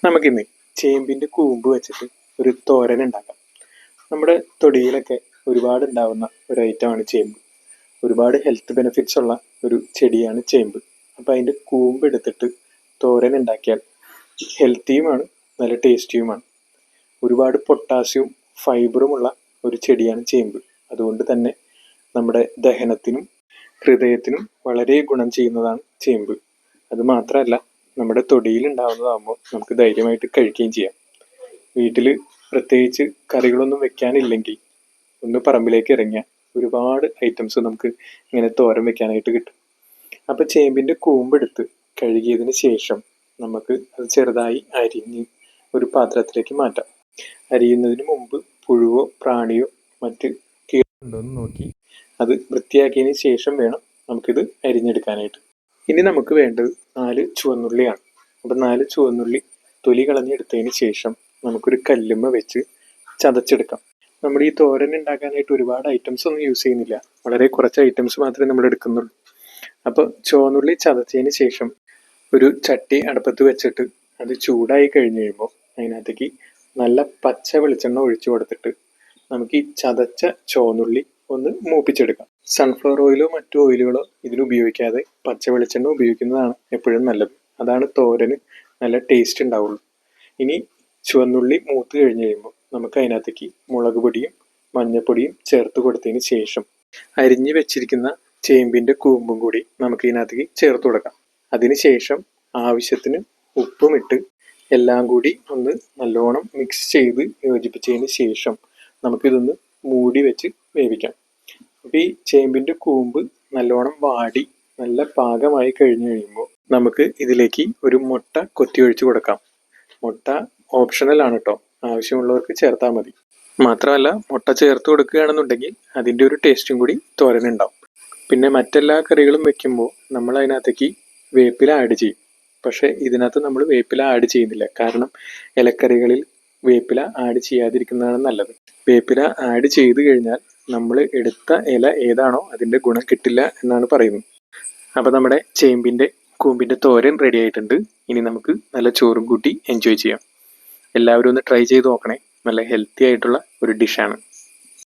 നമുക്കിന്ന് ചേമ്പിൻ്റെ കൂമ്പ് വെച്ചിട്ട് ഒരു തോരൻ ഉണ്ടാക്കാം. നമ്മുടെ തൊടിയിലൊക്കെ ഒരുപാട് ഉണ്ടാവുന്ന ഒരു ഐറ്റമാണ് ചേമ്പ്. ഒരുപാട് ഹെൽത്ത് ബെനിഫിറ്റ്സ് ഉള്ള ഒരു ചെടിയാണ് ചേമ്പ്. അപ്പോൾ അതിൻ്റെ കൂമ്പ് എടുത്തിട്ട് തോരൻ ഉണ്ടാക്കിയാൽ ഹെൽത്തിയുമാണ്, നല്ല ടേസ്റ്റിയുമാണ്. ഒരുപാട് പൊട്ടാസ്യവും ഫൈബറുമുള്ള ഒരു ചെടിയാണ് ചേമ്പ്. അതുകൊണ്ട് തന്നെ നമ്മുടെ ദഹനത്തിനും ഹൃദയത്തിനും വളരെ ഗുണം ചെയ്യുന്നതാണ് ചേമ്പ്. അതുമാത്രമല്ല, നമ്മുടെ തൊടിയിൽ ഉണ്ടാവുന്നതാകുമ്പോൾ നമുക്ക് ധൈര്യമായിട്ട് കഴിക്കുകയും ചെയ്യാം. വീട്ടിൽ പ്രത്യേകിച്ച് കറികളൊന്നും വെക്കാനില്ലെങ്കിൽ ഒന്ന് പറമ്പിലേക്ക് ഇറങ്ങിയാൽ ഒരുപാട് ഐറ്റംസ് നമുക്ക് ഇങ്ങനെ തോരൻ വെക്കാനായിട്ട് കിട്ടും. അപ്പോൾ ചേമ്പിൻ്റെ കൂമ്പെടുത്ത് കഴുകിയതിന് ശേഷം നമുക്ക് അത് ചെറുതായി അരിഞ്ഞ് ഒരു പാത്രത്തിലേക്ക് മാറ്റാം. അരിയുന്നതിന് മുമ്പ് പുഴുവോ പ്രാണിയോ മറ്റ് കീടമുണ്ടോ എന്ന് നോക്കി അത് വൃത്തിയാക്കിയതിന് ശേഷം വേണം നമുക്കിത് അരിഞ്ഞെടുക്കാനായിട്ട്. ഇനി നമുക്ക് വേണ്ടത് 4 ചുവന്നുള്ളിയാണ്. അപ്പം 4 ചുവന്നുള്ളി തൊലി കളഞ്ഞെടുത്തതിന് ശേഷം നമുക്കൊരു കല്ലുമ്മ വെച്ച് ചതച്ചെടുക്കാം. നമ്മൾ ഈ തോരൻ ഉണ്ടാക്കാനായിട്ട് ഒരുപാട് ഐറ്റംസ് ഒന്നും യൂസ് ചെയ്യുന്നില്ല, വളരെ കുറച്ച് ഐറ്റംസ് മാത്രമേ നമ്മൾ എടുക്കുന്നുള്ളൂ. അപ്പോൾ ചുവന്നുള്ളി ചതച്ചതിന് ശേഷം ഒരു ചട്ടി അടുപ്പത്ത് വെച്ചിട്ട് അത് ചൂടായി കഴിഞ്ഞ് കഴിയുമ്പോൾ അതിനകത്തേക്ക് നല്ല പച്ച വെളിച്ചെണ്ണ ഒഴിച്ചു കൊടുത്തിട്ട് നമുക്ക് ഈ ചതച്ച ചുവന്നുള്ളി ഒന്ന് മൂപ്പിച്ചെടുക്കാം. സൺഫ്ലവർ ഓയിലോ മറ്റു ഓയിലുകളോ ഇതിന് ഉപയോഗിക്കാതെ പച്ച വെളിച്ചെണ്ണ ഉപയോഗിക്കുന്നതാണ് എപ്പോഴും നല്ലത്. അതാണ് തോരന് നല്ല ടേസ്റ്റ് ഉണ്ടാവുള്ളൂ. ഇനി ചുവന്നുള്ളി മൂത്ത് കഴിഞ്ഞ് കഴിയുമ്പോൾ നമുക്ക് അതിനകത്തേക്ക് മുളക് പൊടിയും മഞ്ഞൾപ്പൊടിയും ചേർത്ത് കൊടുത്തതിന് ശേഷം അരിഞ്ഞ് വെച്ചിരിക്കുന്ന ചേമ്പിൻ്റെ കൂമ്പും കൂടി നമുക്ക് ഇതിനകത്തേക്ക് ചേർത്ത് കൊടുക്കാം. അതിനുശേഷം ആവശ്യത്തിന് ഉപ്പും ഇട്ട് എല്ലാം കൂടി ഒന്ന് നല്ലോണം മിക്സ് ചെയ്ത് യോജിപ്പിച്ചതിന് ശേഷം നമുക്കിതൊന്ന് മൂടി വെച്ച് വേവിക്കാം. അപ്പോൾ ഈ ചേമ്പിൻ്റെ കൂമ്പ് നല്ലോണം വാടി നല്ല പാകമായി കഴിഞ്ഞ് കഴിയുമ്പോൾ നമുക്ക് ഇതിലേക്ക് ഒരു മുട്ട കൊത്തി ഒഴിച്ച് കൊടുക്കാം. മുട്ട ഓപ്ഷണലാണ് കേട്ടോ, ആവശ്യമുള്ളവർക്ക് ചേർത്താൽ മതി. മാത്രമല്ല, മുട്ട ചേർത്ത് കൊടുക്കുകയാണെന്നുണ്ടെങ്കിൽ അതിൻ്റെ ഒരു ടേസ്റ്റും കൂടി തോരനുണ്ടാവും. പിന്നെ മറ്റെല്ലാ കറികളും വെക്കുമ്പോൾ നമ്മൾ അതിനകത്തേക്ക് വേപ്പില ആഡ് ചെയ്യും. പക്ഷേ ഇതിനകത്ത് നമ്മൾ വേപ്പില ആഡ് ചെയ്യുന്നില്ല, കാരണം ഇലക്കറികളിൽ വേപ്പില ആഡ് ചെയ്യാതിരിക്കുന്നതാണ് നല്ലത്. വേപ്പില ആഡ് ചെയ്ത് കഴിഞ്ഞാൽ നമ്മൾ എടുത്ത ഇല ഏതാണോ അതിൻ്റെ ഗുണം കിട്ടില്ല എന്നാണ് പറയുന്നത്. അപ്പോൾ നമ്മുടെ ചേമ്പിൻ്റെ കൂമ്പിൻ്റെ തോരൻ റെഡി ആയിട്ടുണ്ട്. ഇനി നമുക്ക് നല്ല ചോറും കൂട്ടി എൻജോയ് ചെയ്യാം. എല്ലാവരും ഒന്ന് ട്രൈ ചെയ്ത് നോക്കണേ. നല്ല ഹെൽത്തി ആയിട്ടുള്ള ഒരു ഡിഷാണ്.